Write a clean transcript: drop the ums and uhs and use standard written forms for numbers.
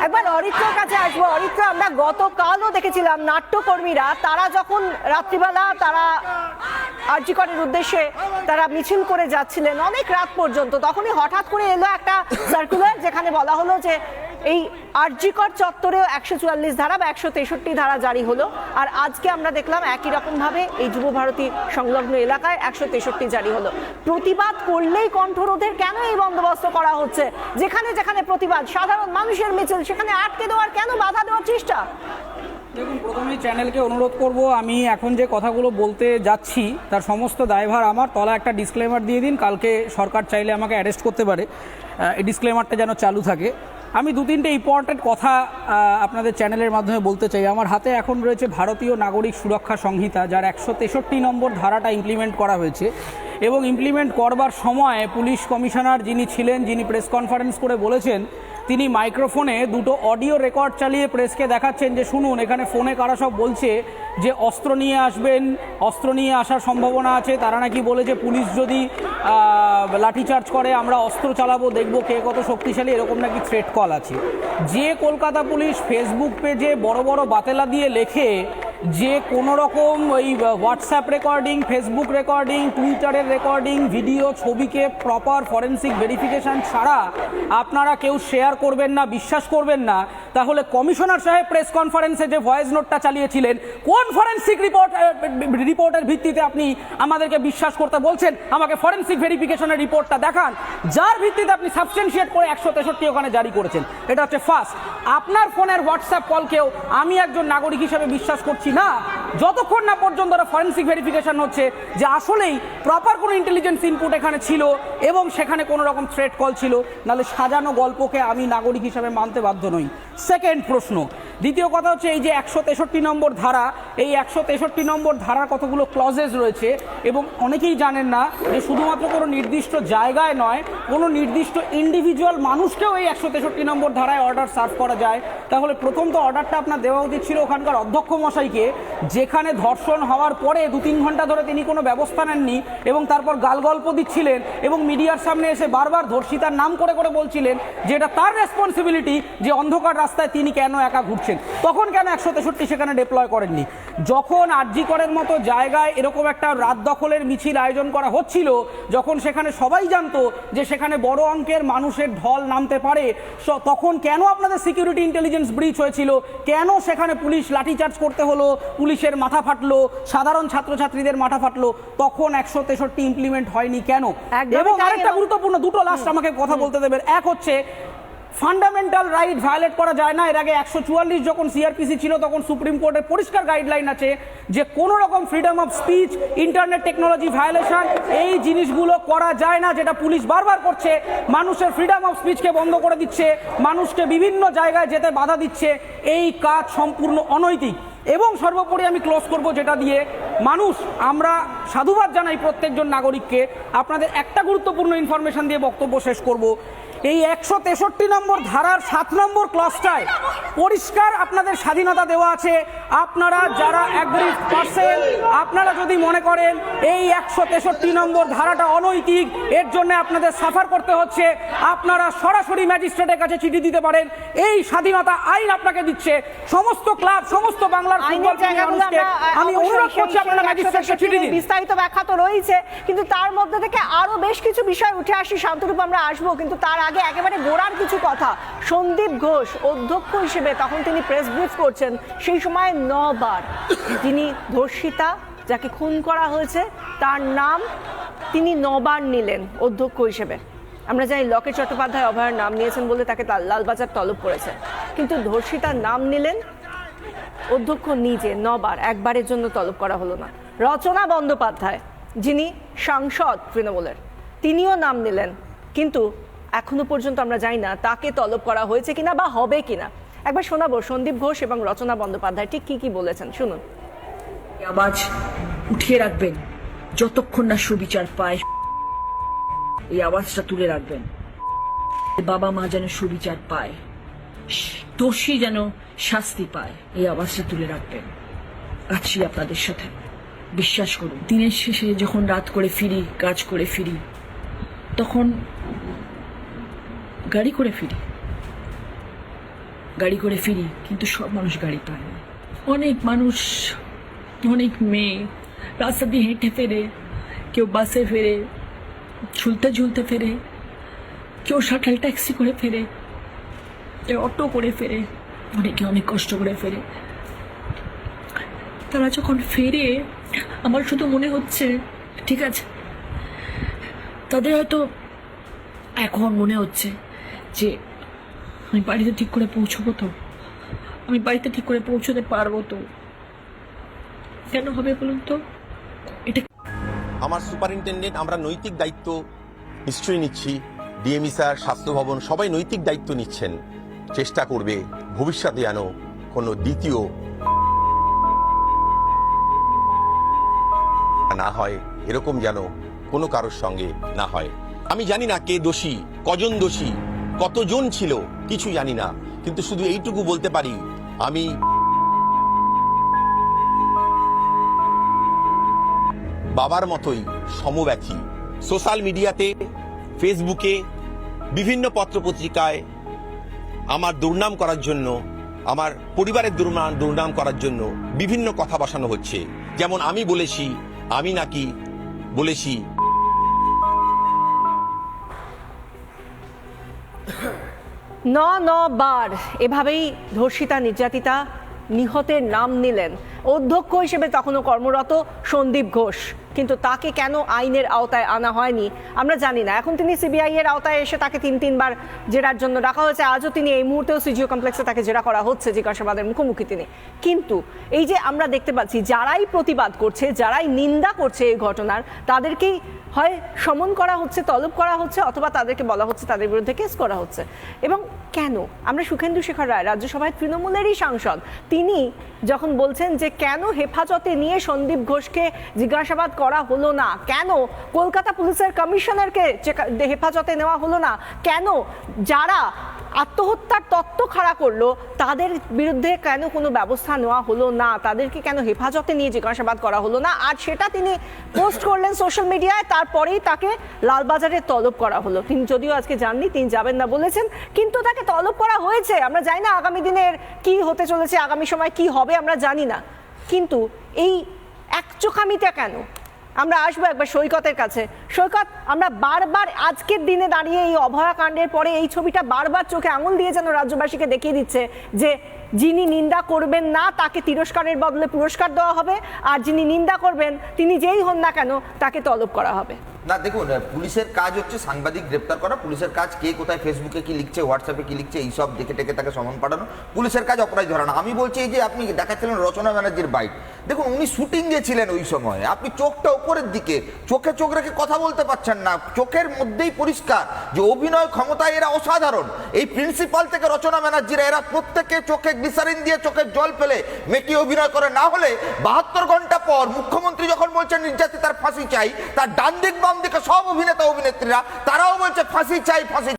একবার অরিত্রর কাছে আসবো। অরিত্র, আমরা গতকালও দেখেছিলাম নাট্যকর্মীরা তারা যখন রাত্রিবেলা তারা আরজি করের উদ্দেশ্যে তারা মিছিল করে যাচ্ছিলেন অনেক রাত পর্যন্ত, তখনই হঠাৎ করে এলো একটা সার্কুলার যেখানে বলা হলো যে এই আরজি কর চত্বরেও 144 ধারা বা 163 ধারা জারি হলো। আর আজকে আমরা দেখলাম একই রকম ভাবে এই যুব ভারতী সংলগ্ন এলাকায় 163 জারি হলো। প্রতিবাদ করলেই কণ্ঠরোধের কেন এই বন্দোবস্ত করা হচ্ছে? যেখানে যেখানে প্রতিবাদ, সাধারণ মানুষের মিছিল, সেখানে আটকে দেওয়ার কেন বাধা দেওয়ার চেষ্টা? দেখুন, প্রথমেই চ্যানেলকে অনুরোধ করব, আমি এখন যে কথাগুলো বলতে যাচ্ছি তার সমস্ত দায়ভার আমার। তলা একটা ডিসক্লেমার দিয়ে দিন, কালকে সরকার চাইলে আমাকে অ্যারেস্ট করতে পারে। এই ডিসক্লেমারটা যেন চালু থাকে। আমি দু তিনটে ইম্পর্টেন্ট কথা আপনাদের চ্যানেলের মাধ্যমে বলতে চাই। আমার হাতে এখন রয়েছে ভারতীয় নাগরিক সুরক্ষা সংহিতা, যার 163 নম্বর ধারাটা ইমপ্লিমেন্ট করা হয়েছে। এবং ইমপ্লিমেন্ট করবার সময় পুলিশ কমিশনার যিনি ছিলেন, যিনি প্রেস কনফারেন্স করে বলেছেন, তিনি মাইক্রোফোনে দুটো অডিও রেকর্ড চালিয়ে প্রেসকে দেখাচ্ছেন যে শুনুন, এখানে ফোনে কারা সব বলছে যে অস্ত্র নিয়ে আসবেন, অস্ত্র নিয়ে আসার সম্ভাবনা আছে। তারা নাকি বলেছে পুলিশ যদি লাঠিচার্জ করে আমরা অস্ত্র চালাবো, দেখবো কে কত শক্তিশালী, এরকম নাকি থ্রেট কল আছে। যে কলকাতা পুলিশ ফেসবুক পেজে বড় বড় বাতেলা দিয়ে লেখে যে কোনো রকম ওই হোয়াটসঅ্যাপ রেকর্ডিং, ফেসবুক রেকর্ডিং, টুইটারের রেকর্ডিং, ভিডিও, ছবিকে প্রপার ফরেন্সিক ভেরিফিকেশান ছাড়া আপনারা কেউ শেয়ার করবেন না, বিশ্বাস করবেন না, তাহলে কমিশনার সাহেব প্রেস কনফারেন্সে যে ভয়েস নোটটা চালিয়েছিলেন, কোন ফরেন্সিক রিপোর্টের ভিত্তিতে আপনি আমাদেরকে বিশ্বাস করতে বলছেন? আমাকে ফরেন্সিক ভেরিফিকেশনের রিপোর্টটা দেখান, যার ভিত্তিতে আপনি সাবস্টেনশিয়েট করে 163 ওখানে জারি করেছেন। এটা হচ্ছে ফার্স্ট। আপনার ফোনের হোয়াটসঅ্যাপ কলকেও আমি একজন নাগরিক হিসেবে বিশ্বাস করছি না যতক্ষণ না পর্যন্ত ফরেন্সিক ভেরিফিকেশন হচ্ছে যে আসলেই প্রপার কোনো ইন্টেলিজেন্স ইনপুট এখানে ছিল এবং সেখানে কোনো রকম থ্রেট কল ছিল, নাহলে সাজানো গল্পকে আমি নাগরিক হিসাবে মানতে বাধ্য নই। সেকেন্ড প্রশ্ন। দ্বিতীয় কথা হচ্ছে এই যে 163 নম্বর ধারা, এই 163 নম্বর ধারার কতগুলো ক্লজেস রয়েছে এবং অনেকেই জানেন না যে শুধুমাত্র কোনো নির্দিষ্ট জায়গায় নয়, কোনো নির্দিষ্ট ইন্ডিভিজুয়াল মানুষকেও এই 163 নম্বর ধারায় অর্ডার সার্ভ করা যায়। তাহলে প্রথম তো অর্ডারটা আপনার দেওয়া উচিত ছিল ওখানকার অধ্যক্ষ মশাইকে, যেখানে ধর্ষণ হওয়ার পরে 2-3 ঘন্টা ধরে তিনি কোনো ব্যবস্থা নেননি এবং তারপর গালগল্প দিচ্ছিলেন এবং মিডিয়ার সামনে এসে বারবার ধর্ষিতার নাম করে করে বলছিলেন যে এটা তার রেসপন্সিবিলিটি যে অন্ধকার রাস্তায় তিনি কেন একা ঘুরছেন। তখন কেন 163 সেখানে ডিপ্লয় করেননি? যখন আরজি করের মতো জায়গায় এরকম একটা রাত দখলের মিছিল আয়োজন করা হচ্ছিল, যখন সেখানে সবাই জানতো যে সেখানে বড় অঙ্কের মানুষের ঢল নামতে পারে, তখন কেন আপনাদের সিকিউরিটি ইন্টেলিজেন্স ব্রিচ হয়েছিল? কেন সেখানে পুলিশ লাঠিচার্জ করতে হলো, পুলিশের মাথা ফাটলো, সাধারণ ছাত্রছাত্রীদের মাথা ফাটলো? তখন 163 ইমপ্লিমেন্ট হয়নি কেন? এবং আরেকটা গুরুত্বপূর্ণ, দুটো লাস্ট আমাকে কথা বলতে দেবেন। এক হচ্ছে ফান্ডামেন্টাল রাইট ভায়োলেট করা যায় না। এর আগে 144 যখন সিআরপিসি ছিল তখন সুপ্রিম কোর্টের পরিষ্কার গাইডলাইন আছে যে কোনো রকম freedom of speech, internet technology violation, এই জিনিসগুলো করা যায় না, যেটা পুলিশ বারবার করছে। মানুষের ফ্রিডম অফ স্পিচকে বন্ধ করে দিচ্ছে, মানুষকে বিভিন্ন জায়গায় যেতে বাধা দিচ্ছে। এই কাজ সম্পূর্ণ অনৈতিক। এবং সর্বোপরি আমি ক্লোজ করব যেটা দিয়ে, মানুষ, আমরা সাধুবাদ জানাই প্রত্যেকজন নাগরিককে। আপনাদের একটা গুরুত্বপূর্ণ ইনফরমেশন দিয়ে বক্তব্য শেষ করব। এই 163 নম্বর ধারার 7 নম্বর ক্লজটায় পরিষ্কার আপনাদের স্বাধীনতা দেওয়া আছে। আপনারা যারা অ্যাগ্রিড পারসন, আপনারা যদি মনে করেন এই 163 নম্বর ধারাটা অনৈতিক, এর জন্য আপনাদের সাফার করতে হচ্ছে, আপনারা সরাসরি ম্যাজিস্ট্রেটের কাছে চিঠি দিতে পারেন। এই স্বাধীনতা আইন আপনাকে দিচ্ছে। সমস্ত ক্লাব, সমস্ত বাংলার ফুটবল মানুষকে আমি অনুরোধ করছি আপনারা ম্যাজিস্ট্রেটকে চিঠি দিন। বিস্তারিত ব্যাখ্যা তো রয়েছে, কিন্তু তার মধ্যে থেকে আরো বেশ কিছু বিষয় উঠে আসি। শান্তরূপ, আমরা আসবো, কিন্তু তার আগে একেবারে গোড়ার কিছু কথা। সন্দীপ ঘোষ অধ্যক্ষ হিসেবে তখন তিনি প্রেস ব্রিফ করছেন, সেই সময় 9 বার তিনি ধর্ষিতা যাকে খুন করা হয়েছে তার নাম তিনি 9 বার নিলেন অধ্যক্ষ হিসেবে। আমরা জানি লকেট চট্টোপাধ্যায় অভয়ের নাম নিয়েছেন বলে তাকে লালবাজার তলব করেছে, কিন্তু ধর্ষিতার নাম নিলেন অধ্যক্ষ নিজে 9 বার, একবারের জন্য তলব করা হলো না। রচনা বন্দ্যোপাধ্যায়, যিনি সাংসদ তৃণমূলের, তিনিও নাম নিলেন, কিন্তু এখনো পর্যন্ত আমরা জানি না তাকে তলব করা হয়েছে কিনা বা হবে কিনা। একবার শোনাবো সন্দীপ ঘোষ এবং রচনা বন্দ্যোপাধ্যায় ঠিক কি বলেছেন, শুনুন। আওয়াজ উঠিয়ে রাখবেন যতক্ষণ না সুবিচার পায়, এই আওয়াজটা তুলে রাখবেন। বাবা মা যেন সুবিচার পায়, দোষী যেন শাস্তি পায়, এই আওয়াজটা তুলে রাখবেন। আছি আপনাদের সাথে, বিশ্বাস করুন। দিনের শেষে যখন রাত করে ফিরি, কাজ করে ফিরি, তখন গাড়ি করে ফিরি, গাড়ি করে ফিরি, কিন্তু সব মানুষ গাড়ি পায় না। অনেক মানুষ, অনেক মেয়ে রাস্তা দিয়ে হেঁটে ফেরে, কেউ বাসে ফেরে, ঝুলতে ঝুলতে ফেরে, কেউ শাটল ট্যাক্সি করে ফেরে, কেউ অটো করে ফেরে, অনেকে অনেক কষ্ট করে ফেরে। তারা যখন ফেরে আমার শুধু মনে হচ্ছে ঠিক আছে, তাদের হয়তো এখন মনে হচ্ছে যে আমি বাড়িতে ঠিক করে পৌঁছবো তো, আমি বাড়িতে ঠিক করে পৌঁছতে পারবো তো। কেন হবে বলুন তো? এটা আমার সুপারিনটেন্ডেন্ট, আমরা নৈতিক দায়িত্ব নিশ্চয়ই নিচ্ছি, ডিএমই স্যার, স্বাস্থ্য ভবন সবাই নৈতিক দায়িত্ব নিচ্ছেন, চেষ্টা করবে ভবিষ্যতে যেন কোনো দ্বিতীয় না হয়, এরকম যেন কোনো কারোর সঙ্গে না হয়। আমি জানি না কে দোষী, কজন দোষী, কতজন ছিল, কিছু জানি না, কিন্তু শুধু এইটুকু বলতে পারি, আমি বাবার মতোই সমব্যথী। সোশ্যাল মিডিয়াতে, ফেসবুকে, বিভিন্ন পত্রপত্রিকায় আমার দুর্নাম করার জন্য, আমার পরিবারের দুর্নাম করার জন্য বিভিন্ন কথা বসানো হচ্ছে। যেমন আমি বলেছি, আমি নাকি বলেছি বার এভাবেই ধর্ষিতা নির্যাতিতা নিহতের নাম নিলেন অধ্যক্ষ হিসেবে তখনও কর্মরত সন্দীপ ঘোষ, কিন্তু তাকে কেন আইনের আওতায় আনা হয়নি আমরা জানি না। এখন তিনি সিবিআই এর আওতায় এসে তাকে তিনবার জেরার জন্য ডাকা হয়েছে। আজও তিনি, এই মুহূর্তেও সিজিও কমপ্লেক্সে তাকে জেরা করা হচ্ছে, জিজ্ঞাসাবাদের মুখোমুখি তিনি। কিন্তু এই যে আমরা দেখতে পাচ্ছি, যারাই প্রতিবাদ করছে, যারাই নিন্দা করছে এই ঘটনার, তাদেরকেই হয় সমন করা হচ্ছে, তলব করা হচ্ছে, অথবা তাদেরকে বলা হচ্ছে তাদের বিরুদ্ধে কেস করা হচ্ছে। এবং কেন? আমরা সুখেন্দু শেখর রায়, রাজ্যসভায় তৃণমূলেরই সাংসদ, তিনি যখন বলছেন যে কেন হেফাজতে নিয়ে সন্দীপ ঘোষকে জিজ্ঞাসাবাদ করা হলো না, কেন কলকাতা পুলিশের কমিশনারকে হেফাজতে নেওয়া হলো না, কেন যারা আত্মহত্যার তত্ত্ব খাড়া করলো তাদের বিরুদ্ধে কেন কোনো ব্যবস্থা নেওয়া হলো না, তাদেরকে কেন হেফাজতে নিয়ে জিজ্ঞাসাবাদ করা হলো না, আর সেটা তিনি পোস্ট করলেন সোশ্যাল মিডিয়ায়, তারপরেই তাকে লালবাজারে তলব করা হলো। তিনি যদিও আজকে যাননি, তিনি যাবেন না বলেছেন, কিন্তু তাকে তলব করা হয়েছে। আমরা জানি না আগামী দিনের কি হতে চলেছে, আগামী সময় কি হবে আমরা জানি না, কিন্তু এই একচোখামিটা কেন? আমরা আসবো একবার সৈকতের কাছে। সৈকত, আমরা বারবার আজকের দিনে দাঁড়িয়ে এই অভয়াকাণ্ডের পরে এই ছবিটা বারবার চোখে আঙুল দিয়ে যেন রাজ্যবাসীকে দেখিয়ে দিচ্ছে যে যিনি নিন্দা করবেন না তাকে তিরস্কারের বদলে পুরস্কার দেওয়া হবে, আর যিনি নিন্দা করবেন তিনি যেই হন না কেন তাকে তলব করা হবে। না দেখুন, পুলিশের কাজ হচ্ছে সাংবাদিক গ্রেপ্তার করা, পুলিশের কাজ কে কোথায় ফেসবুকে কি লিখছে, হোয়াটসঅ্যাপে কি লিখছে, এইসব দেখে টেকে তাকে সমন পাঠানো, পুলিশের কাজ অপরাধ ধরানো। আমি বলছি এই যে আপনি দেখাচ্ছিলেন রচনা ব্যানার্জির বাইট, দেখুন উনি শুটিং গেছিলেন ওই সময়, আপনি চোখটা উপরের দিকে, চোখে চোখ রেখে কথা বলতে পারছেন না, চোখের মধ্যেই পরিষ্কার যে অভিনয় ক্ষমতায় এরা অসাধারণ। এই প্রিন্সিপাল থেকে রচনা ব্যানার্জিরা এরা প্রত্যেকে চোখে গ্লিসারিন দিয়ে চোখের জল ফেলে মেকি অভিনয় করে। না হলে 72 ঘন্টা পর মুখ্যমন্ত্রী যখন বলছেন নির্যাতিতার ফাঁসি চাই, তার ডান দিক বাম দিকে সব অভিনেতা অভিনেত্রীরা তারাও বলছে ফাঁসি চাই, ফাঁসি